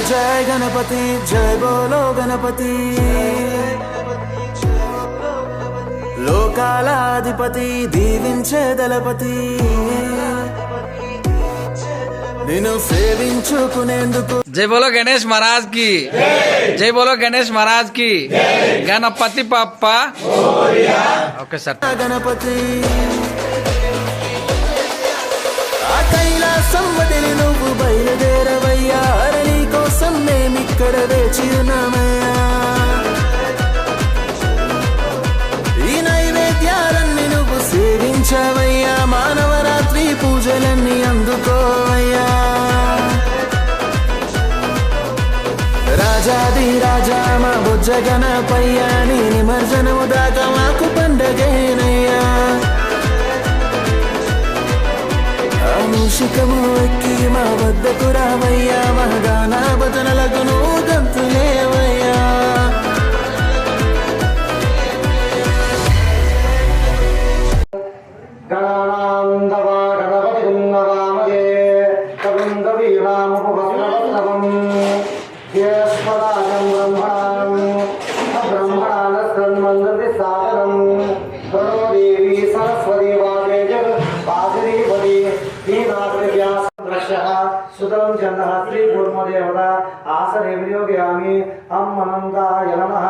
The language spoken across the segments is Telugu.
जय गणपति जय बोलो गणपति लोकालाधिपति दीविंचे दलपति నిన్ను సేవించుకునేందుకు జై బోలో గణేష్ మహారాజ్ కి జై బోలో గణేష్ మహారాజ్ కి గణపతి పప్ప ఓకే సార్ గణపతి ఆ కైలాసం వదిలి నువ్వు బయలుదేరవయ్యా నీ కోసం మేమిక్కడ వేచి ఉన్నామయ్యా ఈ నైవేద్యాలన్నీ నువ్వు సేవించవయ్యా మానవరాత్రి పూజలన్నీ అందుకోవయ్యా రాజాది రాజా మా బుజ్జ గణపయ్యా నీ నిమజ్జనము దాకా మాకు పండగేనయ్యా మూషికము ఎక్కి మా వద్దకు రావయ్యా మా గాన భజనలకు నువ్వు గంతులేవయ్యా सुतम जन्नः श्री कूर्मदेवता आसने विनियोगयामि अम्मनन्दाय नमः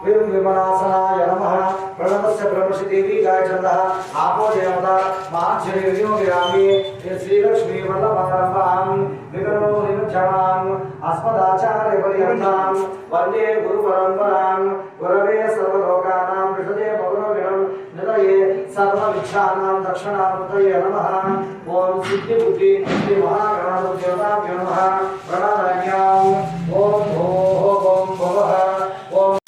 विमलासनाय नमः प्रणवस्य ब्रह्मश्री देवी गायचन्दः आपो देवता मार्जने विनियोगयामि श्री लक्ष्मी वल्लभारम्भां विघ्नो निमज्जनाम् अस्मदाचार्य पर्यन्तां वन्दे गुरुपरम्परां गुरवे सर्वलोकानां विषदे भवनोगिनं निधये सर्वविच्छानां दक्षिणामूर्तये नमः ओम सिद्धि बुद्धि श्री महागणाधिपति देवताभ्यो नमः प्रणामयामि ओम भोः ओम भवः ओम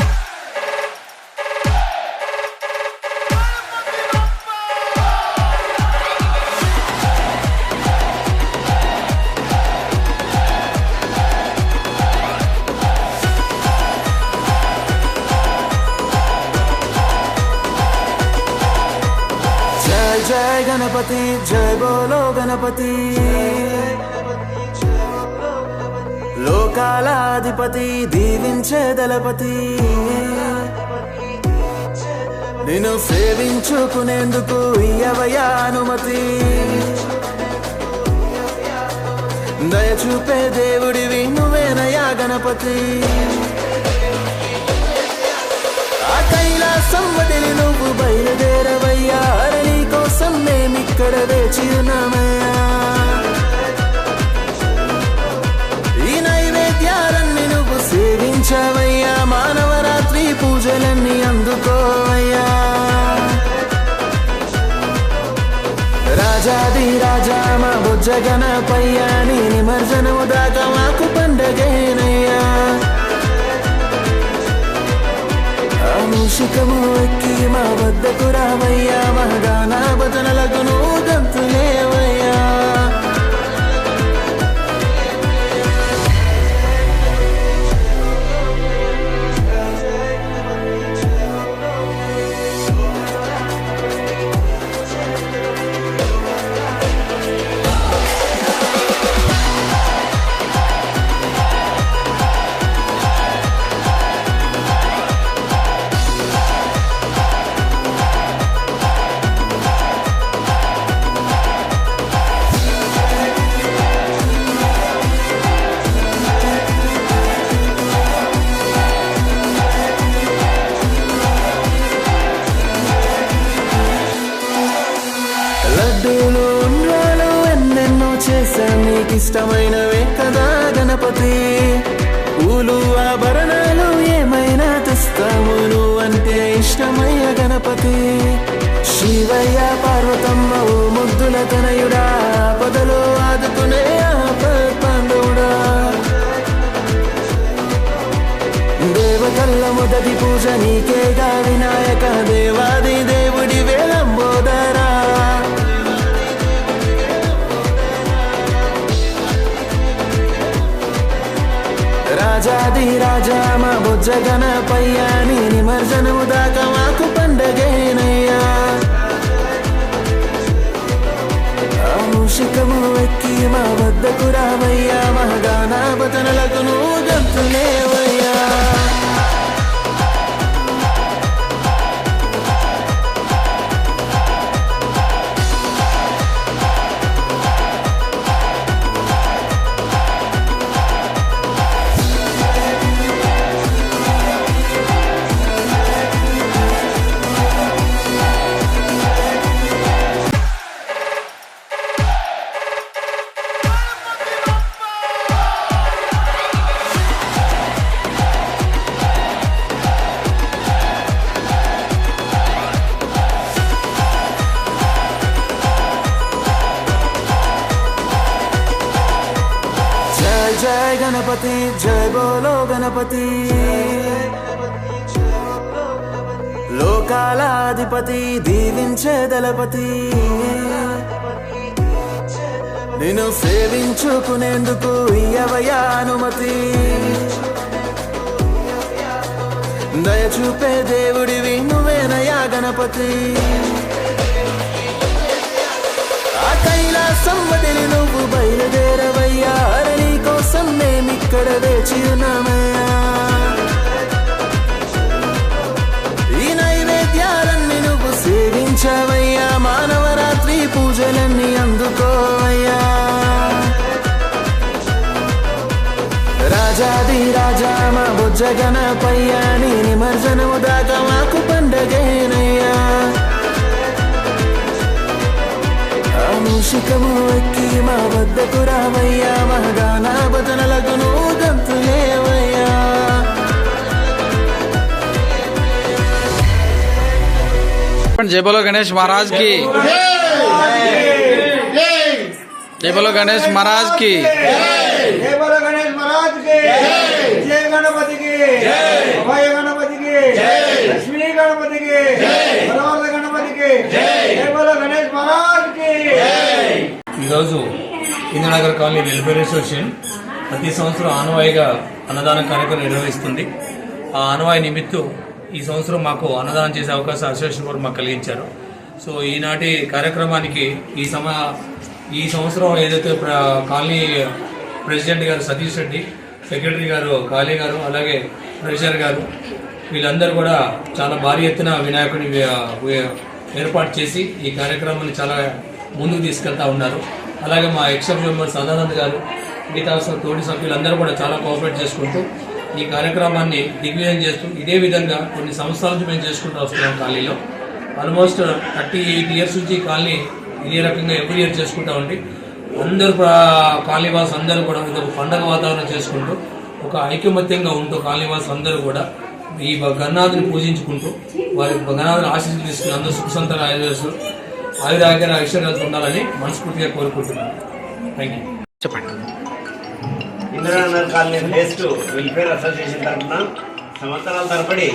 जय गणपति जय बोलो गणपति లోకాలాధిపతి దీవించే దళపతి నిన్ను సేవించుకునేందుకు ఇయ్యవయ్యా అనుమతి దయచూపే దేవుడివి నువ్వేనయ్యా గణపతి ఆ కైలాసం వదిలి నువ్వు బయలుదేరవయ్యా నీ కోసం మేమిక్కడ వేచి ఉన్నామయ్యా ఈ నైవేద్యాలన్నీ నువ్వు సేవించవయ్యా మానవరాత్రి పూజలన్నీ అందుకోవయ్యా రాజాది రాజా మా బుజ్జ గణపయ్యా నీ నిమజ్జనము దాకా మాకు పండగేనయ్యా మూషికము ఎక్కి మా వద్దకు రావయ్యా మా గాన భజనలకు నువ్వు గంతులేవయ్యా లడ్డూలు ఉండ్రాలు ఎన్నెన్నో చేశా నీకిష్టమైనవే కదా గణపతి పూలు ఆభరణాలు ఏమైనా తెస్తాము నువ్వంటే ఇష్టమయ్య గణపతి శివయ్య పార్వతమ్మ ఓ ముద్దుల తనయుడా పదలో ఆదుకునే పాండవుడా దేవతల్ల మొదటి పూజ నీకేగా వినాయక దేవాది దేవుడి వేలంబోదరా రాజాది రాజా మా బుజ్జ గణపయ్యా నీ నిమజ్జనము దాకా మాకు పండగేనయ్యా మూషికము ఎక్కి మా వద్దకు రావయ్యా మా గాన భజనలకు నువ్వు గంతులేవయ్యా. జయ గణపతి జయ బోలో గణపతి, లోకాలాధిపతి దీవించే దళపతి, నిన్ను సేవించుకునేందుకు ఇయ్యవయ్యా అనుమతి. దయ చూపే దేవుడివి నువ్వేనయ్యా గణపతి. ఆ కైలాసం వదిలి నువ్వు బయలుదేరవయ్యా, నీ కోసం మేమిక్కడ వేచి ఉన్నామయ్యా. ఈ నైవేద్యాలన్నీ నువ్వు సేవించవయ్యా, మానవరాత్రి పూజలన్నీ అందుకోవయ్యా. రాజాది రాజా మా బుజ్జ గణపయ్యా, నీ నిమజ్జనము దాకా మాకు పండగేనయ్యా. మూషికము ఎక్కి మా వద్దకు రావయ్యా, మా గానా భజనలకు నువ్వు గంతులేవయ్యా. जय बोलो गणेश महाराज की, जय बोलो गणेश महाराज की, जय बोलो गणेश महाराज की, जय गणपति की, अभय गणपति की, लक्ष्मी गणपति की, बलवर्ध गणपति की, जय बोलो गणेश महाराज की. ఈరోజు ఇంద్రనగర్ కాలనీ వెల్ఫేర్ అసోసియేషన్ ప్రతి సంవత్సరం ఆనవాయిగా అన్నదాన కార్యక్రమం నిర్వహిస్తుంది. ఆ ఆనవాయి నిమిత్తం ఈ సంవత్సరం మాకు అన్నదానం చేసే అవకాశం అసోసియేషన్ కూడా మాకు కలిగించారు. సో ఈనాటి కార్యక్రమానికి ఈ సంవత్సరం ఏదైతే కాలనీ ప్రెసిడెంట్ గారు సతీష్ రెడ్డి, సెక్రటరీ గారు కాళీ గారు, అలాగే ట్రెజరర్ గారు, వీళ్ళందరూ కూడా చాలా భారీ ఎత్తున వినాయకుడిని ఏర్పాటు చేసి ఈ కార్యక్రమాన్ని చాలా ముందుకు తీసుకెళ్తా ఉన్నారు. అలాగే మా ఎక్సెప్షన్ మెంబర్ సదానంద్ గారు, మిగతా తోటి సభ్యులందరూ కూడా చాలా కోఆపరేట్ చేసుకుంటూ ఈ కార్యక్రమాన్ని దిగ్విజయం చేస్తూ ఇదే విధంగా కొన్ని సంవత్సరాల నుంచి మేము చేసుకుంటూ వస్తున్నాం. కాలనీలో ఆల్మోస్ట్ 38 years నుంచి కాలనీ ఇదే రకంగా ఎవ్రీ ఇయర్ చేసుకుంటా ఉండి అందరూ కాలనీ వాసు అందరూ కూడా ఇది ఒక పండగ వాతావరణం చేసుకుంటూ ఒక ఐకమత్యంగా ఉంటూ కాలనీ వాసు అందరూ కూడా ఈ గణనాథుని పూజించుకుంటూ వారి గణనాథుని ఆశీస్సులు తీసుకుని అందరూ సుఖ సంతాన ఆయురాగ్య ఐశ్వర్యాలతో ఉండాలని మనస్ఫూర్తిగా కోరుకుంటున్నాను. Thank you. చెప్పండి. Indranagar colony phase 2 welfare association తరఫున సంవత్సరాల తరబడి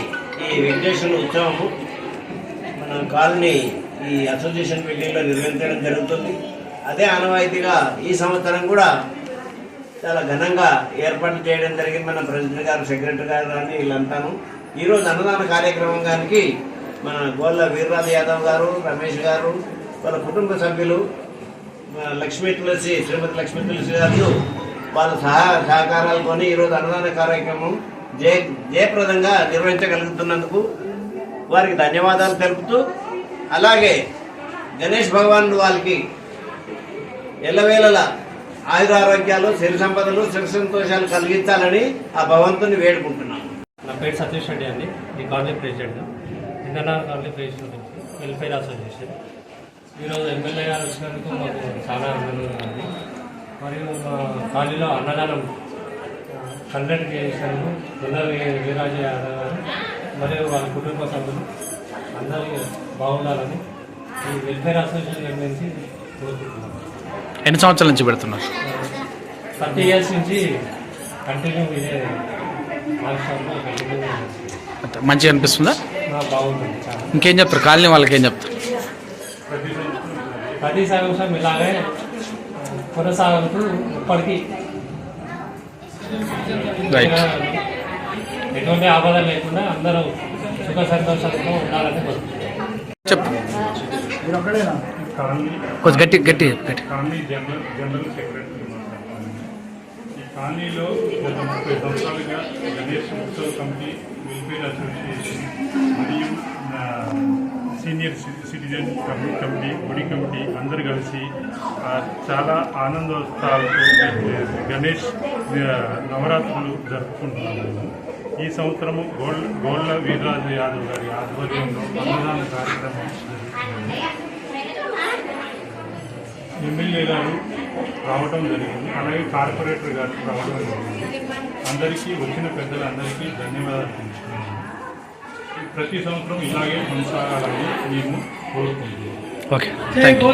ఈ వెంకటేశ్వర ఉత్సవము మన కాలనీ ఈ అసోసియేషన్ బిల్డింగ్లో నిర్వహించడం జరుగుతుంది. అదే ఆనవాయితీగా ఈ సంవత్సరం కూడా చాలా ఘనంగా ఏర్పాటు చేయడం జరిగింది. మన ప్రెసిడెంట్ గారు, సెక్రటరీ గారు కానీ వీళ్ళంతాను. ఈరోజు అన్నదాన కార్యక్రమానికి మన గోళ్ళ వీర్రాజు యాదవ్ గారు, రమేష్ గారు, వాళ్ళ కుటుంబ సభ్యులు, శ్రీమతి లక్ష్మీ తులసి గారు వాళ్ళ సహకారాలతోని ఈరోజు అన్నదాన కార్యక్రమం జయప్రదంగా నిర్వహించగలుగుతున్నందుకు వారికి ధన్యవాదాలు తెలుపుతూ, అలాగే గణేష్ భగవానుడు వాళ్ళకి ఎల్లవేళలా ఆయురారోగ్యాలు, సిరి సంపదలు, సుఖ సంతోషాలు కలిగించాలని ఆ భగవంతుని వేడుకుంటున్నాను. నా పేరు సతీష్ రెడ్డి అండి, ఈ colony president, Indranagar colony president welfare association. ఈరోజు ఎమ్మెల్యే గారు వచ్చినందుకు మాకు చాలా ఆనందంగా ఉంది. మరియు మా కాలనీలో అన్నదానం కండక్ట్ చేసినందుకు వీరాజ యాదవ్ గారు మరియు వాళ్ళ కుటుంబ సభ్యులు అందరికీ బాగుండాలని ఈ వెల్ఫేర్ అసోసియేషన్ నుంచి కోరుకుంటున్నాను. ఎన్ని సంవత్సరాల నుంచి పెడుతున్నారు? 30 years నుంచి కంటిన్యూ ఇదే ఆవిష్కరణ కంటిన్యూ మంచిగా అనిపిస్తుందా? బాగుంటుంది చాలా. ఇంకేం చెప్తారు కాలనీ వాళ్ళకి? ఏం చెప్తారు? ప్రతి సంవత్సరం ఇలాగే కొనసాగుతూ ఇప్పటికీ ఎటువంటి ఆపద లేకుండా అందరూ సుఖ సంతోషాలతో ఉండాలని కోరుకుంటున్నాను. చెప్పు. కొంచెం గట్టి గట్టి గట్టి. కాలనీ జనరల్ సెక్రటరీ మాట్లాడుతున్నాను. ఈ కాలనీలో గత 30 సంవత్సరాలుగా గణేష్ ఉత్సవ కమిటీ వెల్ఫేర్ అసోసియేషన్ మరియు సీనియర్ సిటిజన్ కమిటీ గుడి కమిటీ అందరు కలిసి చాలా ఆనందోత్సాహాలతో గణేష్ నవరాత్రులు జరుపుకుంటున్నాము. ఈ సంవత్సరము గోళ్ళ వీరరాజు యాదవ్ గారి ఆధ్వర్యంలో అన్నదాన కార్యక్రమం జరుగుతుంది. ఎమ్మెల్యే గారు రావడం జరిగింది, అలాగే కార్పొరేటర్ గారు రావడం జరిగింది. అందరికీ వచ్చిన పెద్దలందరికీ ధన్యవాదాలు తెలుసుకున్నాము. ప్రతి సంవత్సరం ఇలాగే కొనసాగాలని మేము కోరుకుంటున్నాము. Okay, thank you.